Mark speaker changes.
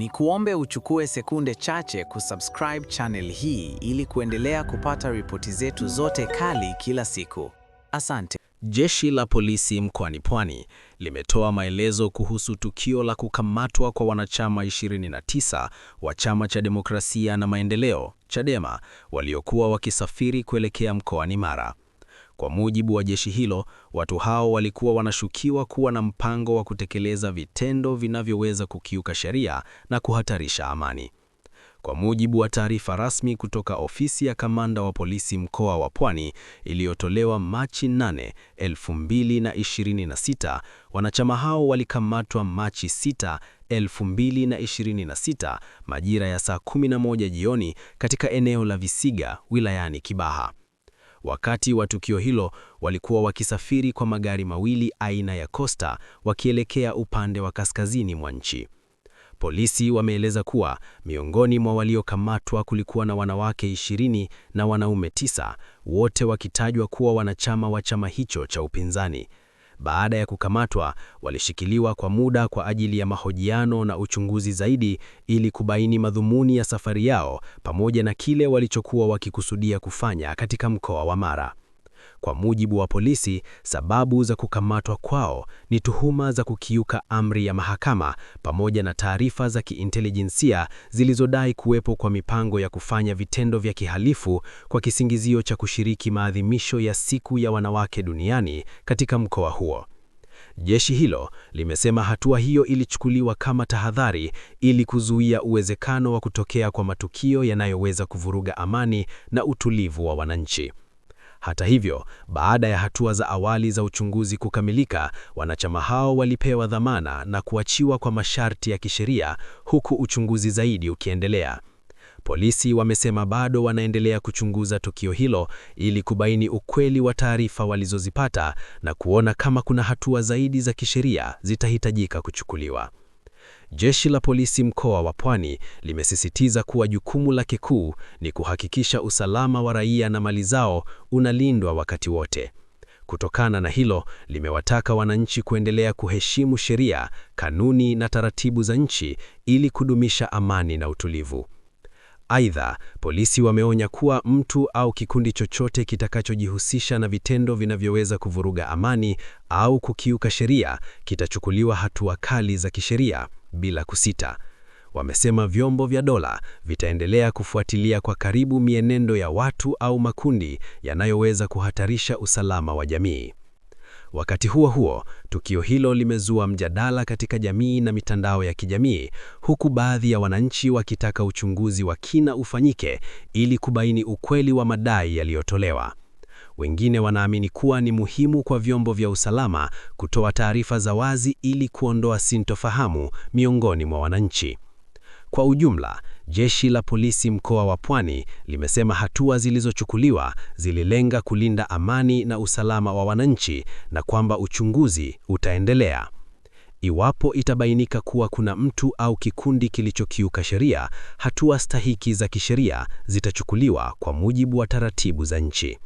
Speaker 1: Ni kuombe uchukue sekunde chache kusubscribe channel hii ili kuendelea kupata ripoti zetu zote kali kila siku. Asante.
Speaker 2: Jeshi la polisi mkoani Pwani limetoa maelezo kuhusu tukio la kukamatwa kwa wanachama 29 wa Chama cha Demokrasia na Maendeleo, Chadema, waliokuwa wakisafiri kuelekea mkoani Mara. Kwa mujibu wa jeshi hilo, watu hao walikuwa wanashukiwa kuwa na mpango wa kutekeleza vitendo vinavyoweza kukiuka sheria na kuhatarisha amani. Kwa mujibu wa taarifa rasmi kutoka ofisi ya kamanda wa polisi mkoa wa Pwani iliyotolewa Machi 8, 2026, wanachama hao walikamatwa Machi 6, 2026 majira ya saa 11 jioni katika eneo la Visiga wilayani Kibaha. Wakati wa tukio hilo walikuwa wakisafiri kwa magari mawili aina ya Costa wakielekea upande wa kaskazini mwa nchi. Polisi wameeleza kuwa miongoni mwa waliokamatwa kulikuwa na wanawake 20 na wanaume 9, wote wakitajwa kuwa wanachama wa chama hicho cha upinzani. Baada ya kukamatwa, walishikiliwa kwa muda kwa ajili ya mahojiano na uchunguzi zaidi ili kubaini madhumuni ya safari yao pamoja na kile walichokuwa wakikusudia kufanya katika mkoa wa Mara. Kwa mujibu wa polisi, sababu za kukamatwa kwao ni tuhuma za kukiuka amri ya mahakama pamoja na taarifa za kiintelijensia zilizodai kuwepo kwa mipango ya kufanya vitendo vya kihalifu kwa kisingizio cha kushiriki maadhimisho ya Siku ya Wanawake Duniani katika mkoa huo. Jeshi hilo limesema hatua hiyo ilichukuliwa kama tahadhari ili kuzuia uwezekano wa kutokea kwa matukio yanayoweza kuvuruga amani na utulivu wa wananchi. Hata hivyo, baada ya hatua za awali za uchunguzi kukamilika, wanachama hao walipewa dhamana na kuachiwa kwa masharti ya kisheria huku uchunguzi zaidi ukiendelea. Polisi wamesema bado wanaendelea kuchunguza tukio hilo ili kubaini ukweli wa taarifa walizozipata na kuona kama kuna hatua zaidi za kisheria zitahitajika kuchukuliwa. Jeshi la polisi mkoa wa Pwani limesisitiza kuwa jukumu lake kuu ni kuhakikisha usalama wa raia na mali zao unalindwa wakati wote. Kutokana na hilo, limewataka wananchi kuendelea kuheshimu sheria, kanuni na taratibu za nchi ili kudumisha amani na utulivu. Aidha, polisi wameonya kuwa mtu au kikundi chochote kitakachojihusisha na vitendo vinavyoweza kuvuruga amani au kukiuka sheria kitachukuliwa hatua kali za kisheria bila kusita. Wamesema vyombo vya dola vitaendelea kufuatilia kwa karibu mienendo ya watu au makundi yanayoweza kuhatarisha usalama wa jamii. Wakati huo huo, tukio hilo limezua mjadala katika jamii na mitandao ya kijamii, huku baadhi ya wananchi wakitaka uchunguzi wa kina ufanyike ili kubaini ukweli wa madai yaliyotolewa. Wengine wanaamini kuwa ni muhimu kwa vyombo vya usalama kutoa taarifa za wazi ili kuondoa sintofahamu miongoni mwa wananchi. Kwa ujumla, jeshi la polisi mkoa wa Pwani limesema hatua zilizochukuliwa zililenga kulinda amani na usalama wa wananchi na kwamba uchunguzi utaendelea. Iwapo itabainika kuwa kuna mtu au kikundi kilichokiuka sheria, hatua stahiki za kisheria zitachukuliwa kwa mujibu wa taratibu za nchi.